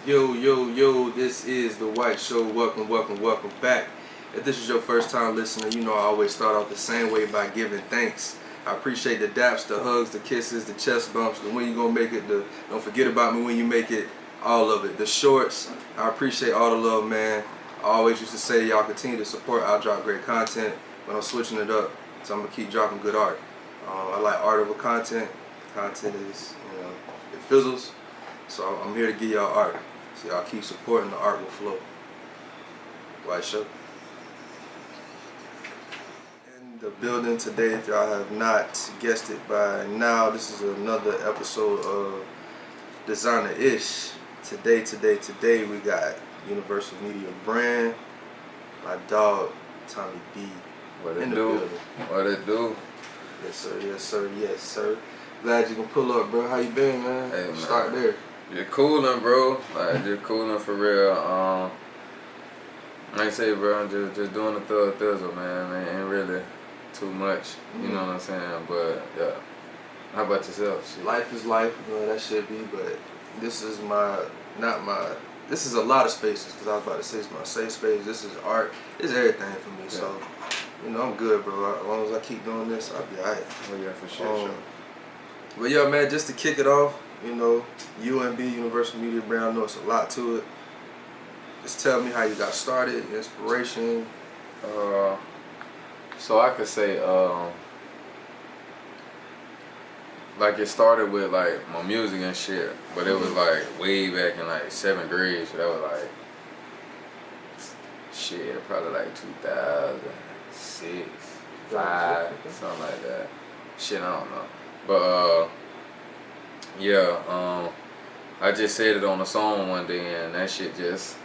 Yo, this is The White Show. Welcome back. If this is your first time listening, you know I always start off the same way by giving thanks. I appreciate the daps, the hugs, the kisses, the chest bumps, the when you gonna make it, the don't forget about me when you make it, all of it. The shorts, I appreciate all the love, man. I always used to say y'all continue to support, I'll drop great content, but I'm switching it up, so I'm gonna keep dropping good art. I like art over content. Content is, it fizzles, so I'm here to give y'all art. So y'all keep supporting, the art will flow. White Show. In the building today, if y'all have not guessed it by now, this is another episode of Designer-ish. Today we got Universal Media Brand, my dog Tommy D. What it do? What it do? Yes sir. Glad you can pull up, bro. How you been, man? Hey, man. Start there. Just cooling, bro. Like, just cooling for real. Like I say, bro, I'm just doing the thizzle, man. Ain't really too much, you know what I'm saying? But, yeah. How about yourself? Shit. Life is life, that should be, but this is this is a lot of spaces, because I was about to say it's my safe space. This is art. It's everything for me, so, I'm good, bro. As long as I keep doing this, I'll be alright. Oh, yeah, for sure. But, yeah, man, just to kick it off, UMB, Universal Media Brand, I know it's a lot to it. Just tell me how you got started, your inspiration. So I could say, like it started with like my music and shit, but it was like way back in like 7th grade, so that was like, shit, probably like 2006, 5, something like that. Shit, I don't know. But, I just said it on a song one day, and that shit just,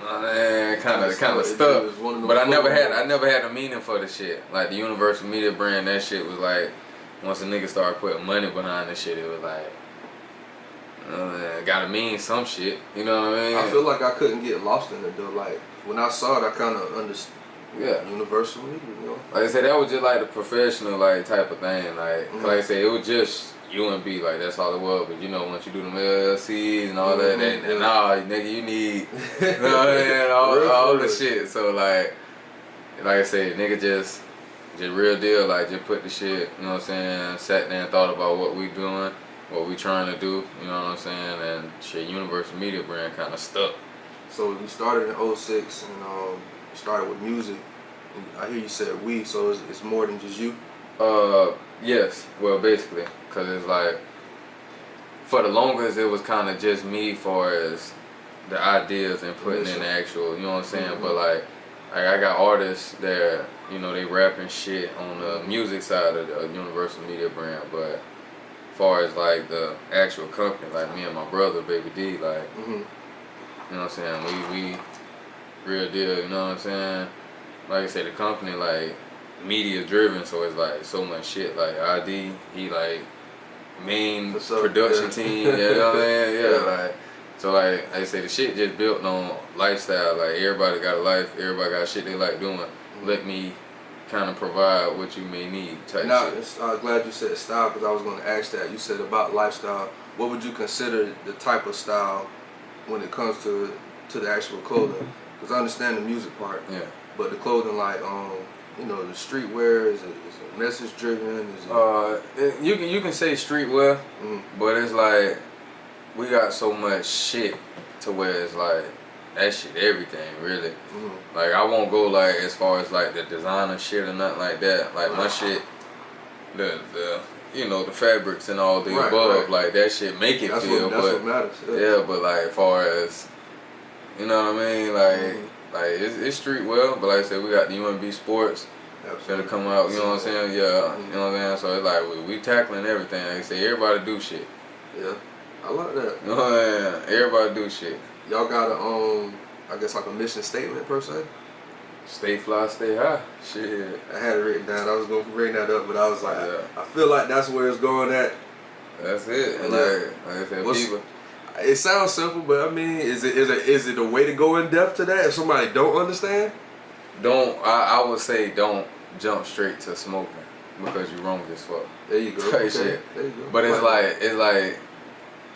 kind of stuck. But I never had a meaning for the shit. Like the Universal Media Brand, that shit was like, once a nigga started putting money behind the shit, it was like, gotta mean some shit. You know what I mean? I feel like I couldn't get lost in it though. Like when I saw it, I kind of understood. Yeah, Universal Media, Like I said, that was just like the professional like type of thing. Like, like I said, it was just UMB, like that's all it was. But once you do them LLCs and all that, nah, nigga, you need, all the shit. So like I said, nigga, just real deal, like just put the shit, you know what I'm saying, sat there and thought about what we doing, what we trying to do, you know what I'm saying, and shit, Universal Media Brand kind of stuck. So you started in 06 and started with music. I hear you said we, so it's more than just you? Yes, well basically, cause it's like, for the longest it was kind of just me for as the ideas and putting in the actual, you know what I'm saying, but like I got artists that, they rapping shit on the music side of the Universal Media Brand, but as far as like the actual company, like me and my brother, Baby D, like, you know what I'm saying, we real deal, you know what I'm saying? Like I said, the company like media driven, so it's like so much shit. Like ID, he like main production team, you know what I mean? Like so like I say, the shit just built on lifestyle. Like everybody got a life, everybody got shit they like doing. Let me kind of provide what you may need type shit. I'm glad you said style, because I was going to ask that. You said about lifestyle. What would you consider the type of style when it comes to the actual clothing? Because I understand the music part. Yeah. But the clothing, like, the streetwear, is it message driven? Is it... you can say streetwear, but it's like, we got so much shit to where it's like, that shit everything, really. Like, I won't go like as far as like the designer shit or nothing like that. Like my shit, the fabrics and all the above, like that shit make it feel, that's what matters. Yeah, but like as far as, you know what I mean, like, like it's streetwear, but like I said, we got the UMB Sports that'll come out, you know what I'm saying? Yeah, you know what I'm saying? So it's like we tackling everything. Like I say, everybody do shit. Yeah, I like that. You know what I mean? Everybody do shit. Y'all got a I guess like a mission statement per se? Stay fly, stay high. Shit. I had it written down. I was gonna bring that up, but I was like, I feel like that's where it's going at. That's it. And like I said, people. It sounds simple, but I mean, is it a way to go in depth to that? If somebody don't understand, I would say don't jump straight to smoking, because you're wrong as fuck. There you go. Okay. Shit. There you go. But it's like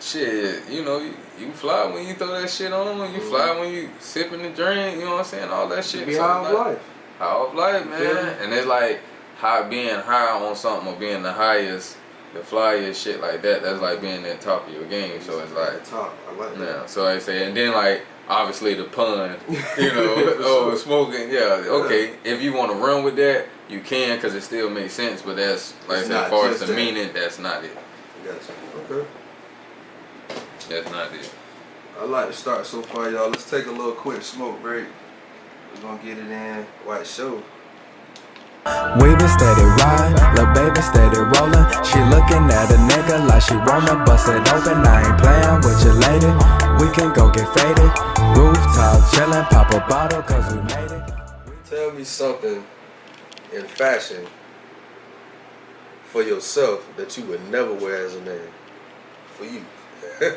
Shit, you know, you fly when you throw that shit on. You fly when you sipping the drink. You know what I'm saying? All that shit. Be high of life. High of life, man. And it's like being high on something or being the highest, the flyest shit like that. That's like being at top of your game. So it's like top. I like that. Yeah. So I say, and then like obviously the pun. You know, smoking. Yeah. Okay. If you want to run with that, you can, because it still makes sense. But that's like I said, as far as the meaning, that's not it. Gotcha. Okay. That's not it. I like to start so far, y'all. Let's take a little quick smoke break. We're gonna get it in while it show. We been steady riding, lil' baby steady rollin'. She looking at a nigga like she wanna bust it open. I ain't playin' with you, lady. We can go get faded. Rooftop chillin', pop a bottle cause we made it. Tell me something in fashion for yourself that you would never wear as a man. For you. Damn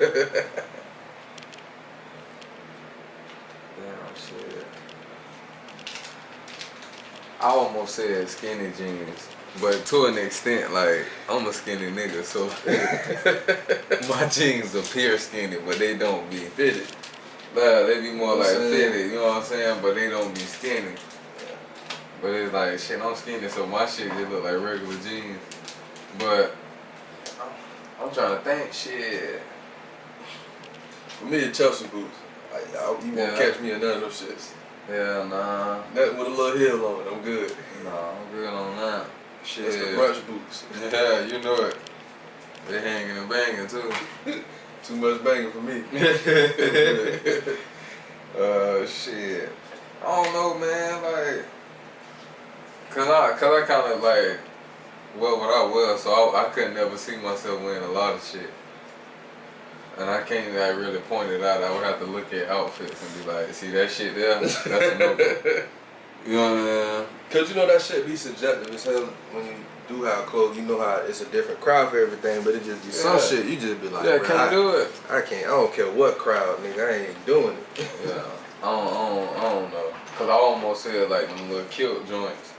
shit. I almost said skinny jeans, but to an extent, like I'm a skinny nigga, so my jeans appear skinny, but they don't be fitted. They be more like fitted, you know what I'm saying? But they don't be skinny. But it's like shit, I'm skinny, so my shit just look like regular jeans. But I'm trying to think, shit. For me, it's Chelsea boots. You won't catch me in none of them shits. Yeah, nah. Nothing with a little heel on it. I'm good. Nah, I'm good on that. Shit, it's the brunch boots. Yeah, you know it. They hanging and banging too. Too much banging for me. Shit. I don't know, man. Like, cause I kind of like what I was, so I couldn't never see myself wearing a lot of shit. And I can't like really point it out. I would have to look at outfits and be like, see that shit there? That's a no. You know what I mean? Cause you know that shit be subjective as hell when you do have clothes. You know how it's a different crowd for everything, but it just be some shit you just be like, yeah, can't do it. I can't. I don't care what crowd, nigga. I ain't doing it. Yeah, I don't know. Cause I almost said like them little kilt joints.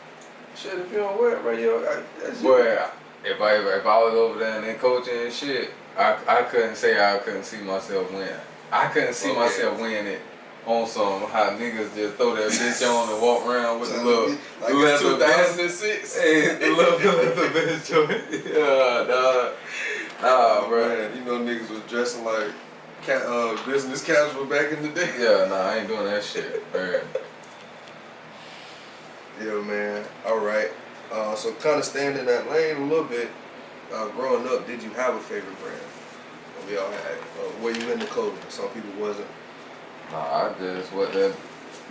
Shit, if you don't wear it, right, yo, that's But if I was over there and then coaching and shit, I couldn't say I couldn't see myself wearing. I couldn't see myself wearing it on some how niggas just throw that bitch on and walk around with the little like leather 2006. Hey, the little leather bitch joint. Yeah, nah, bro. Man, you know niggas was dressing like business casual back in the day. Yeah, nah, I ain't doing that shit. Man. Yeah, man. All right. So kind of staying in that lane a little bit. Growing up, did you have a favorite brand? We all had. Were you into clothing? Some people wasn't. Nah, I just what that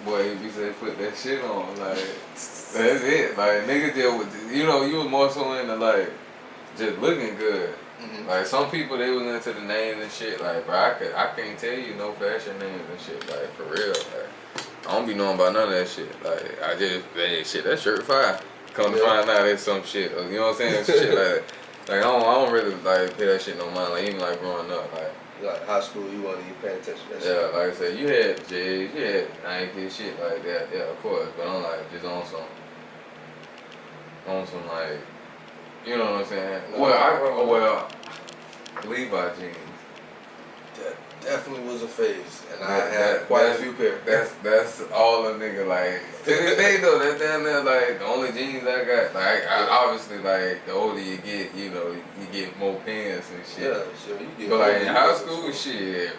boy he said put that shit on. Like that's it. Like nigga just you know you was more so into like just looking good. Mm-hmm. Like some people they was into the names and shit. Like bro, I can't tell you no fashion names and shit. Like for real. Like I don't be knowing about none of that shit. Like I just shit that shirt fire. Come to find out it's some shit. You know what I'm saying? Shit like I don't really like pay that shit no mind. Like even like growing up, like high school, you wasn't even paying attention to that shit. shit. Like I said, you had J's, you had Nike, shit like that. Yeah, of course. But I'm like just on some like, you know what I'm saying? Well, Levi jeans. That definitely was a phase, and I had quite a few pair. That's all a nigga like. To this day though, that's damn near like the only jeans I got. Like I obviously like the older you get, you know, you get more pants and shit. Yeah, sure. You get. But like in high school, shit.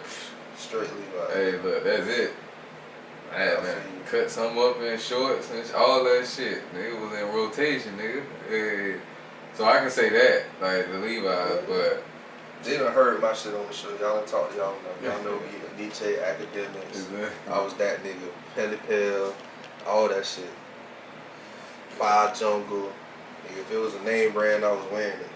Straight Levi. Hey, look, that's it. Man, cut some up in shorts and all that shit. Nigga was in rotation, nigga. Hey, so I can say that, like the Levi's, but. They done heard my shit on the show. Y'all done talk to y'all. Y'all know me, DJ Academics. Exactly. I was that nigga. Pelly Pell, all that shit. Fire Jungle. Nigga, if it was a name brand, I was wearing it.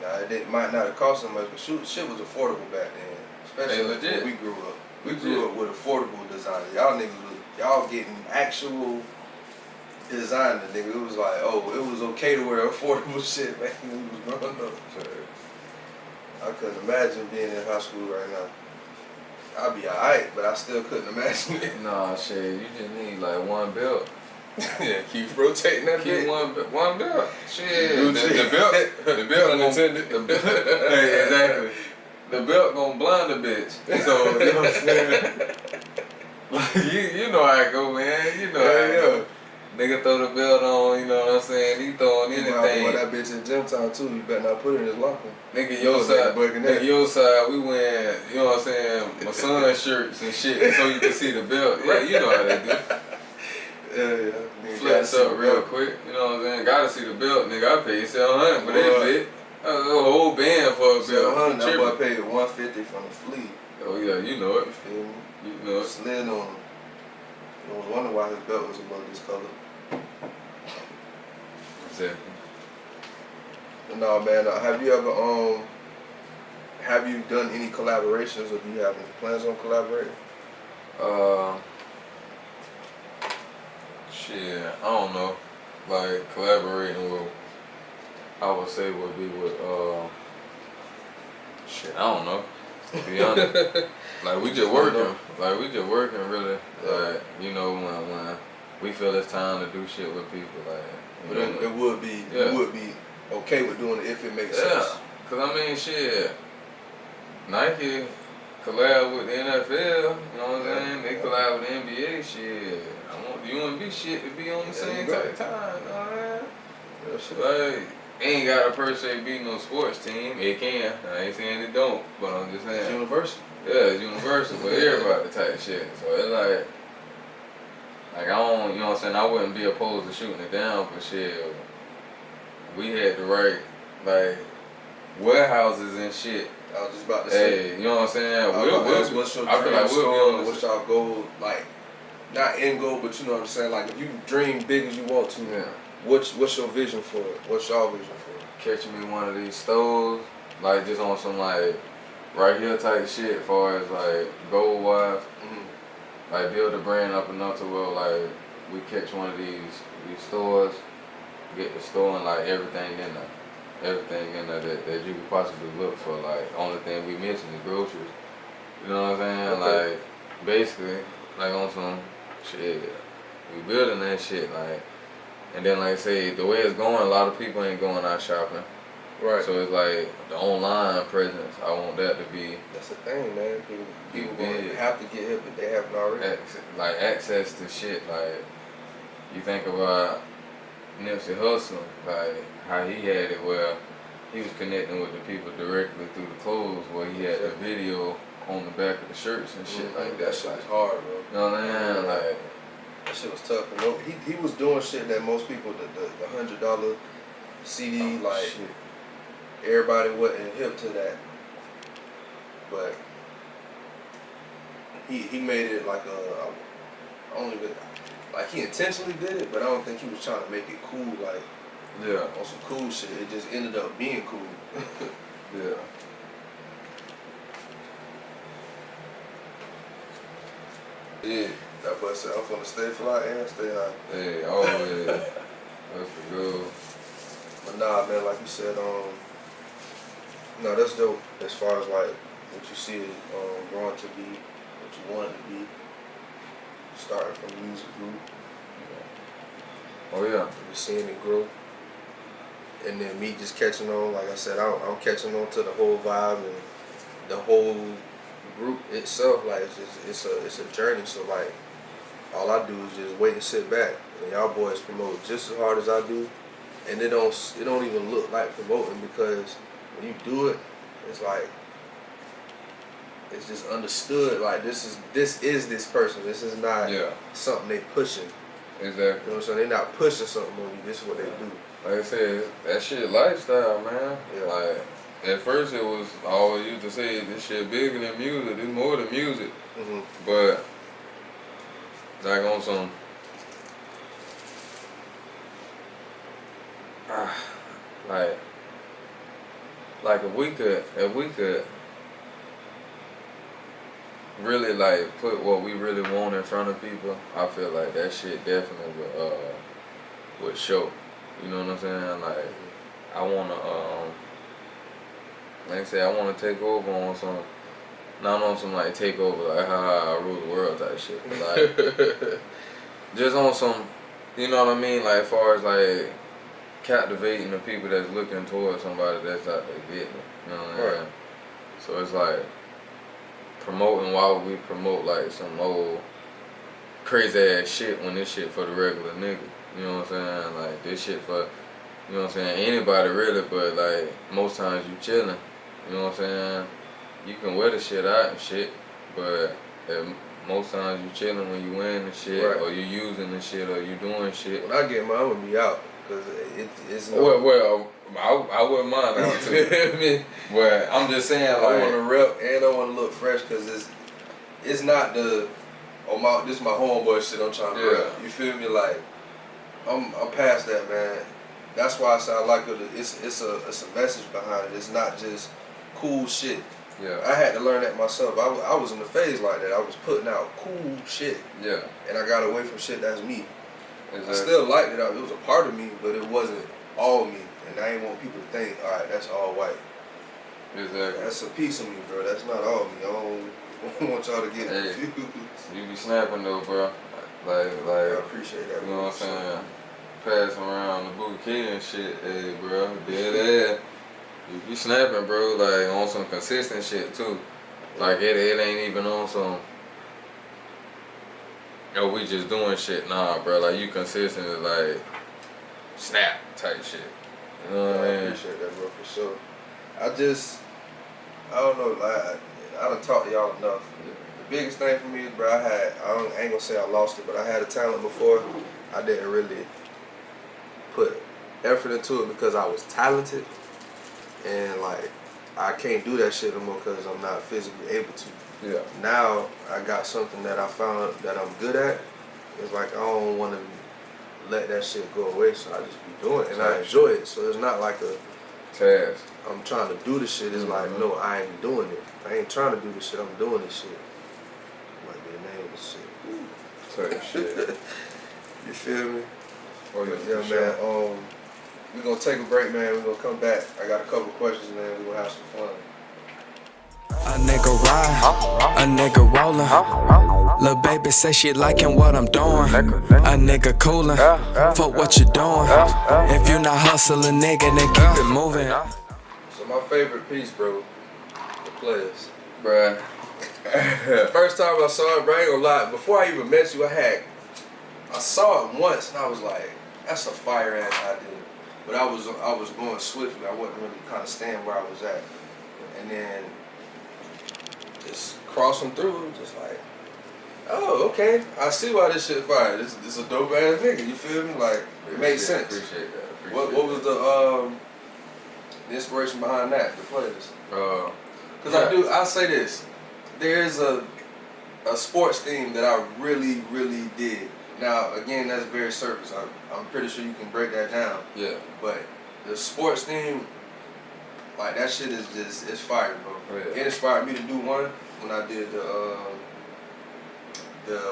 Now, it might not have cost so much, but shit was affordable back then. Especially when we grew up. We grew up with affordable design. Y'all niggas y'all getting actual designer, nigga. It was like, oh, it was okay to wear affordable shit back when we was growing up. I couldn't imagine being in high school right now. I'd be alright, but I still couldn't imagine it. Nah, shit, you just need like one belt. Yeah, keep rotating that Keep bit. one belt. Shit, the belt unintended. Hey, exactly. the belt gonna blind a bitch. So you know what I'm saying? Like you know how it go, man. You know how it go. Nigga throw the belt on, you know what I'm saying? He throwing anything. Boy, that bitch in gym time too. You better not put it in his locker. Nigga, your side, we wearing, you know what I'm saying, my son's shirts and shit so you can see the belt. Yeah, you know how they do. Yeah. Flex up real quick, you know what I'm saying? Gotta see the belt, nigga. I paid $700 for that bit. A whole band for a belt. That boy paid $150 from the fleet. Oh yeah, you know it. You feel me? You know it. Slid on him. I was wondering why his belt was above this color. Exactly. No, man. Have you done any collaborations, or do you have any plans on collaborating? Shit, I don't know. Like collaborating with, I would say would be with shit, I don't know. To be honest, like we just working really. Like you know when we feel it's time to do shit with people, like. But it would be you would be okay with doing it if it makes sense. Yeah, cause I mean shit, Nike collab with the NFL, you know what I'm saying? They collab with the NBA, shit. I want the UNB shit to be on the same type of time, you know what I mean? Like, ain't got to per se be no sports team. It can. I ain't saying it don't, but I'm just saying. It's universal. Yeah, it's universal, but everybody type shit. So it's like I don't, you know what I'm saying? I wouldn't be opposed to shooting it down, but shit, we had the right, like, warehouses and shit. I was just about to say. Hey, you know what I'm saying? What's your dream store? What's y'all goal? Like, not end goal, but you know what I'm saying? Like, if you dream big as you want to, what's your vision for it? What's y'all vision for it? Catching me one of these stores, like, just on some, like, right here type shit as far as, like, goal-wise. Like build a brand up enough to where like we catch one of these stores, get the store and like everything in there that you could possibly look for. Like only thing we missing is groceries. You know what I'm saying? Okay. Like basically like on some shit, we building that shit like, and then like say the way it's going, a lot of people ain't going out shopping. Right. So it's like the online presence. I want that to be. That's the thing, man. People gonna have to get hip if they haven't already. Like access to shit. Like you think about Nipsey Hussle, like how he had it, where he was connecting with the people directly through the clothes, where he had the video on the back of the shirts and shit like that. That shit was hard, bro. You know what I mean? Like that shit was tough. And he was doing shit that most people, the $100 CD, like. Shit. Everybody wasn't hip to that, but he made it like he intentionally did it, but I don't think he was trying to make it cool, like on some cool shit. It just ended up being cool. Yeah. Yeah. That boy said, I'm gonna stay fly and stay high. Hey, always. That's for good. But nah, man, like you said, no, that's dope as far as like what you see it growing to be, what you want it to be. Starting from the music group. Oh yeah. You're seeing it grow. And then me just catching on, like I said, I'm catching on to the whole vibe and the whole group itself. Like it's a journey. So like all I do is just wait and sit back. And y'all boys promote just as hard as I do. And it don't even look like promoting, because when you do it, it's like it's just understood. Like this is this person. This is not something they pushing. Exactly. You know what I'm saying? They're not pushing something on you. This is what they do. Like I said, that shit lifestyle, man. Yeah. Like at first it was, I always used to say this shit bigger than music. It's more than music. But like on some like if we could really like put what we really want in front of people, I feel like that shit definitely would show. You know what I'm saying? Like I wanna like I say, I wanna take over on some, not on some like take over like how I rule the world type shit, but like just on some, you know what I mean? Like as far as like captivating the people that's looking towards somebody that's out there getting it. You know what I mean? So it's like promoting, why would we promote like some old crazy ass shit when this shit for the regular nigga? You know what I'm saying? Like this shit for, you know what I'm saying, anybody really, but like most times you chilling. You know what I'm saying? You can wear the shit out and shit, but most times you chilling when you wearing the shit, right. or you using the shit, or you doing shit. When I get mine, I'm gonna be out because it's no. Well, I wouldn't mind out too. You feel me? But I'm just saying, like, I want to rep and I want to look fresh because it's not the this is my homeboy shit I'm trying to rep. You feel me? Like I'm past that, man. That's why I say I like it. It's a message behind it. It's not just cool shit. Yeah. I had to learn that myself. I was in the phase like that. I was putting out cool shit. Yeah. And I got away from shit that's me. Exactly. I still liked it. It was a part of me, but it wasn't all me. And I ain't want people to think, all right, that's all white. Exactly. That's a piece of me, bro. That's not all me. I don't want y'all to get confused. You be snapping though, bro. Like. I appreciate that. You know what I'm saying? Passing around the bouquet and shit, hey, bro. Dead ass. You be snapping, bro. Like on some consistent shit too. Like it ain't even on some. Yo, we just doing shit. Nah, bro. Like you consistent, like snap type shit. You know what I mean? I appreciate that, bro, for sure. I don't know, like, I done talked to y'all enough. The biggest thing for me is, bro, I ain't gonna say I lost it, but I had a talent before. I didn't really put effort into it because I was talented. And, like, I can't do that shit no more because I'm not physically able to. Yeah. Now, I got something that I found that I'm good at. It's like I don't want to let that shit go away, so I just be doing it. And I enjoy it, so it's not like a task. I'm trying to do this shit. It's like, no, I ain't doing it. I ain't trying to do this shit. I'm doing this shit. Might be the name of this shit. Type shit. You feel me? Oh, yeah, man. We're going to take a break, man. We're going to come back. I got a couple questions, man. We're going to have some fun. A nigga ride, a nigga rollin'. Lil' baby say she likin' what I'm doing. A nigga coolin', fuck what you doing. If you not hustlin', nigga, then keep it moving. So my favorite piece, bro, the players. Bruh. First time I saw it, bro, I ain't gonna lie. Before I even met you, I saw it once and I was like, that's a fire ass idea. But I was going swiftly. I wasn't really kind of staying where I was at. And then just crossing through, just like, oh, okay. I see why this shit fire. This is a dope ass nigga. You feel me? Like it makes sense. Appreciate that. What was the inspiration behind that? The players. Because I say this. There's a sports theme that I really, really dig. Now, again, that's very surface. I'm pretty sure you can break that down. Yeah. But the sports theme, like that shit is just, it's fire, bro. Oh, yeah. It inspired me to do one when I did the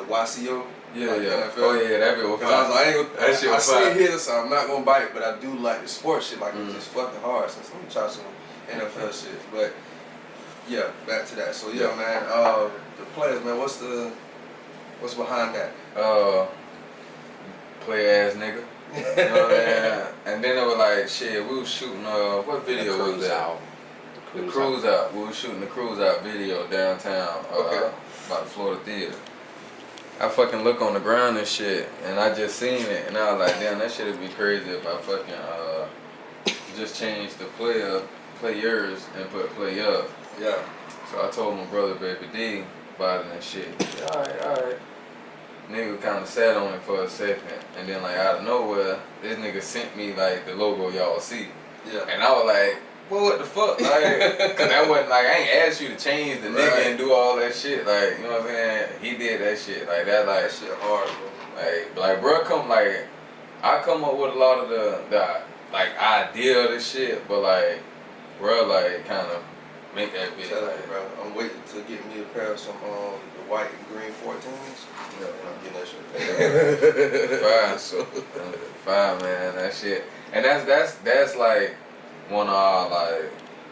YCO. Yeah, like yeah. NFL. Oh yeah, that bit was fire. I see it here, so I'm not gonna bite, but I do like the sports shit. Like Mm-hmm. it's just fucking hard. So let me try some NFL shit. But yeah, back to that. So yeah, man. The players, man. What's behind that? Play ass nigga. You know what I mean? And then it was like, shit, we was shooting, what video was that? The Cruise Out. We was shooting the Cruise Out video downtown, by the Florida Theater. I fucking look on the ground and shit, and I just seen it, and I was like, damn, that shit would be crazy if I fucking, just changed the players and put play up. Yeah. So I told my brother, Baby D, about it and shit. Alright. Nigga kind of sat on it for a second, and then like out of nowhere, this nigga sent me like the logo y'all see. Yeah. And I was like, well, what the fuck? Like, cause that wasn't like, I ain't asked you to change the nigga and do all that shit. Like, you know what I'm saying? He did that shit. Like that, like That shit hard, bro. like bro, I come up with a lot of the like idea of this shit, but like, bro, like kind of make that bitch. Like, bro, I'm waiting to get me a pair of some the white and green 14s. Yeah, I'm getting that shit. Fine. So fine, man. That shit, and that's like one of our like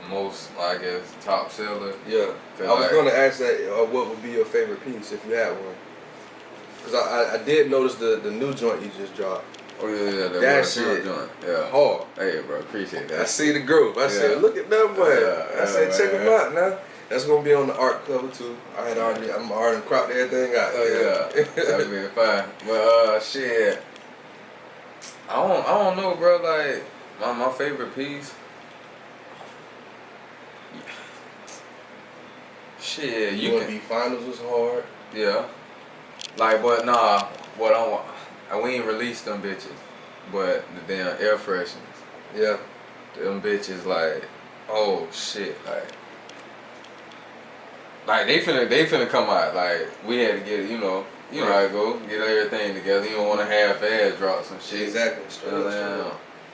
most, I guess, top seller. Yeah. I was gonna ask that. What would be your favorite piece if you had one? Cause I did notice the new joint you just dropped. Oh yeah, that shit joint. Yeah. Hard. Hey, bro, appreciate that. I see the group. I said, look at that boy. I said, check him out now. That's gonna be on the art cover too. I'm already cropped everything out. Oh yeah, that'd be fine. But shit, I don't know, bro. Like my favorite piece. Shit, you can be finals was hard. Yeah. Like, but nah, what I want, we ain't released them bitches, but the damn air fresheners. Yeah. Them bitches like, oh shit, like they finna come out. Like we had to get, you know how it go, get everything together. You don't want to half-ass drop some shit. Exactly.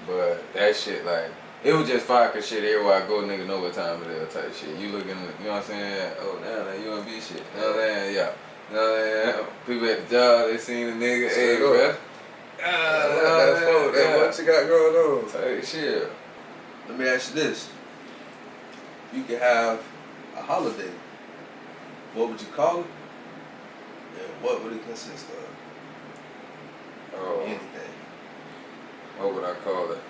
But that shit, like, it was just fire 'cause shit, everywhere I go, nigga know what time it is type shit. You looking, you know what I'm saying? Oh, damn, that UMB shit. You know what I'm saying? Yeah. You know what I'm saying? People at the job, they seen the nigga, hey, bro. What you got going on? Type shit. Let me ask you this. You could have a holiday. What would you call it? And what would it consist of? Oh, Anything. what would I call it?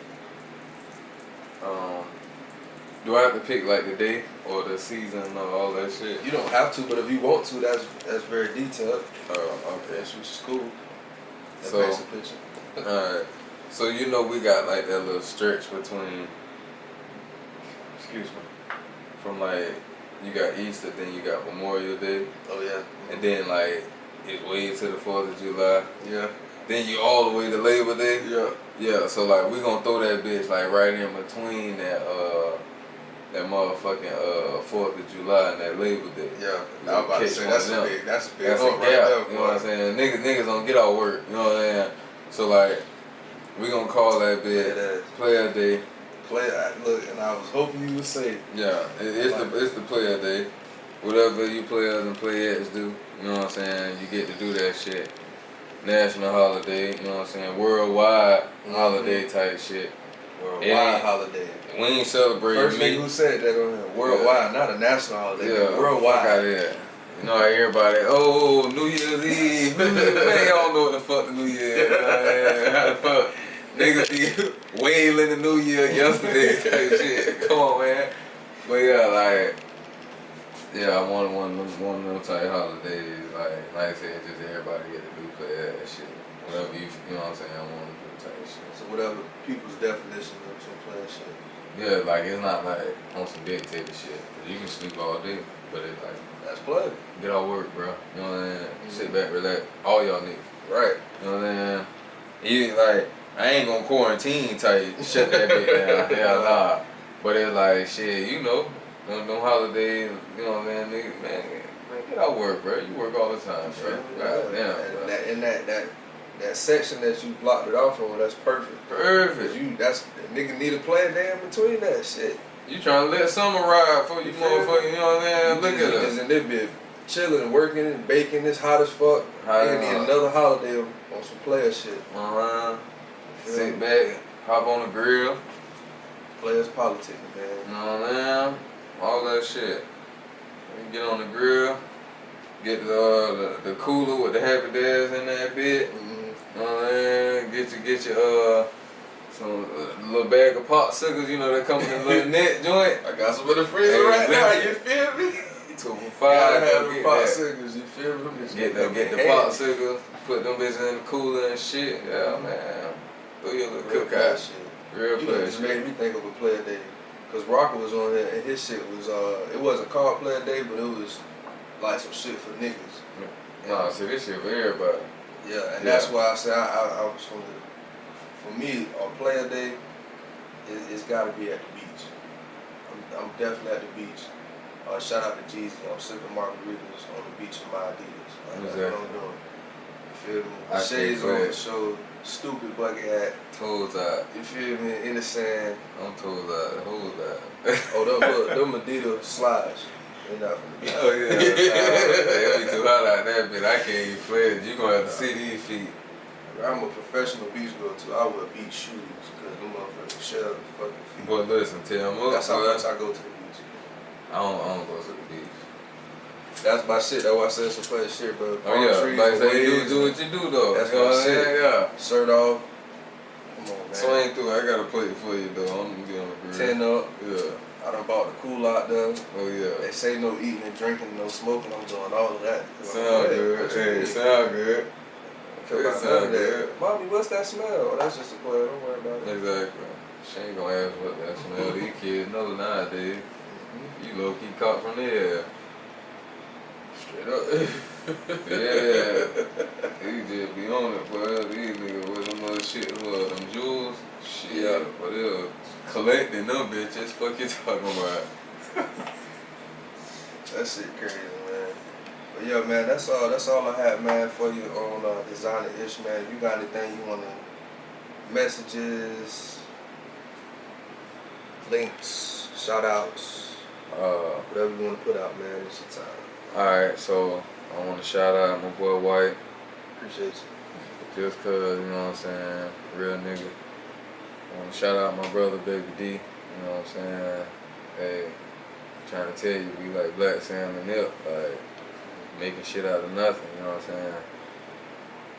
Do I have to pick like the day or the season or all that shit? You don't have to, but if you want to, that's very detailed. Oh, okay. Which is cool. That So, makes a picture. Alright. So we got like that little stretch between, excuse me, from like you got Easter, then you got Memorial Day. Oh yeah. And then like it's way to the 4th of July. Yeah. Then you all the way to Labor Day. Yeah. Yeah, so like we gonna throw that bitch like right in between that motherfucking 4th of July and that Labor Day. Yeah. We I was about to catch say one that's of a them. big That's a hump gap. right there, You know what I'm saying? Niggas don't get out work. You know what I'm saying? So like we gonna call that bitch Player Day. Look, and I was hoping you would say. Yeah, it's the Player Day. Whatever you players and playettes do, you know what I'm saying? You get to do that shit. National holiday, you know what I'm saying? Worldwide holiday type shit. Worldwide holiday. We ain't celebrating First nigga who said that on here. Worldwide, not a national holiday. Yeah, worldwide. Fuck out of here. You know how everybody, oh, New Year's Eve. Man, y'all know what the fuck the New Year is. Man. How the fuck niggas be wailing the New Year yesterday type shit. Come on, man. But yeah, like, yeah, I want one of them type holidays. Like I said, just everybody get to do play that shit. Whatever you know what I'm saying, I want to do type shit. So whatever people's definition of some playing shit. Yeah, like it's not like on some dictator shit. You can sleep all day, but it's like, that's play. get out work, bro. You know what I'm saying? Sit back, relax. All y'all niggas. Right. You know what I'm saying? You like, I ain't gonna quarantine type, shut that bitch down. Hell nah. But it's like, shit, you know, them holidays, you know what I'm saying, niggas, man, get out work, bro. You work all the time, bro. Goddamn, bro. And that section that you blocked it off on, that's perfect. Perfect. That's nigga need to play a day in between that shit. You trying to let summer ride for you motherfucker, you know what I'm saying? Look at us. And this bitch chilling and working and baking, it's hot as fuck. Nigga need another holiday on some player shit. Sit back, hop on the grill. Players politicking, man. You know what I'm saying? All that shit. You get on the grill, get the cooler with the Happy Dads in that bit. You know what I'm saying? Get your some little bag of popsicles, you know, that come in a little net joint. I got some in the freezer right now, you feel me? 2 for $5. Gotta have them popsicles, you feel me? Get the popsicles, put them bitches in the cooler and shit. Yeah, man. Throw your little cookout shit. Real player just shit. made me think of a player day. Cause Rocker was on there and his shit was it wasn't called player day, but it was like some shit for niggas. Nah, see this shit for everybody. Yeah, and that's why I said I was for me, on player day, it's gotta be at the beach. I'm definitely at the beach. Shout out to Jeezy. I'm sipping margaritas on the beach in my Adidas. That's what I'm doing. You feel me? Shades on the show. Stupid bucket hat. Toes out. You feel me? In the sand. I'm toes out. Who's that? Oh, them Adidas slides. They're not from the beach. Oh yeah. It'll be too hot out there, bitch. I can't even play. You gonna have to see these feet. I'm a professional beach goer too. I wear beach shoes because them motherfuckers shell the fucking feet. Boy, listen, tell me. That's how much I go to the beach. I don't go to the beach. That's my shit. That's why I said some funny shit, bro. Oh yeah, like say do what you do though. That's you know what I'm saying. Yeah. Shirt off. Come on, man. Swing through. I got a plate for you though. I'm gonna get on the grill. 10 up. Yeah. I done bought the cool out there. Oh yeah. They say no eating and drinking, no smoking. I'm doing all of that. Sound good. Hey, sound good. It sound good. Mommy, what's that smell? Oh, that's just a player. Don't worry about it. Exactly. She ain't gonna ask what that smell. These kids know nowadays. You low key caught from there. Straight up. Yeah. He just be on it, boy. These niggas with them little shit, them jewels. Shit. Yeah. But they'll collecting them bitches. Fuck you talking about. That shit crazy, man. But yeah, man, that's all I had, man, for you on Designer Ish, man. If you got anything you wanna messages, links, shout outs, whatever you wanna put out, man, it's your time. Alright, so I wanna shout out my boy White. Appreciate you. Just cause, you know what I'm saying, real nigga. I wanna shout out my brother Baby D, you know what I'm saying? Hey, I'm trying to tell you, we like Black Sam and Nip, like making shit out of nothing, you know what I'm saying?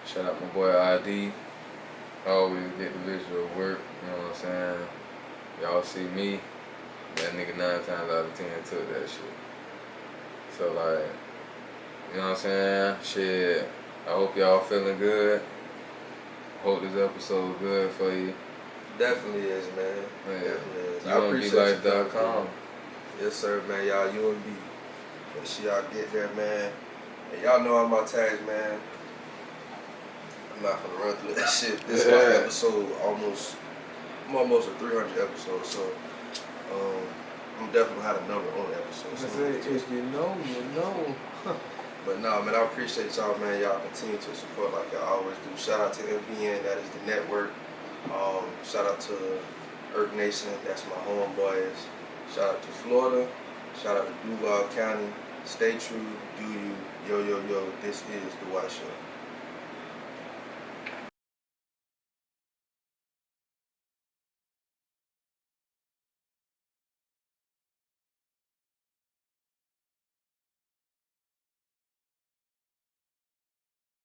Shout out my boy ID. I always get the visual work, you know what I'm saying? Y'all see me, that nigga 9 times out of 10 took that shit. So like, you know what I'm saying? Shit, I hope y'all feeling good. Hope this episode good for you. Definitely is, man. Yeah. Definitely is. UMBLife.com. Yes, sir, man. Y'all UMB. Make sure y'all get there, man. And y'all know I'm my tags, man. I'm not gonna run through that shit. This is my episode I'm almost at 300 episodes, so I'm definitely gonna have a number on the episode. So If you know, you know. But no, man, I appreciate y'all, man. Y'all continue to support like y'all always do. Shout out to MPN, that is the network. Shout out to Earth Nation, that's my homeboys. Shout out to Florida. Shout out to Duval County. Stay true, do you. Yo, yo, yo, this is The White Show.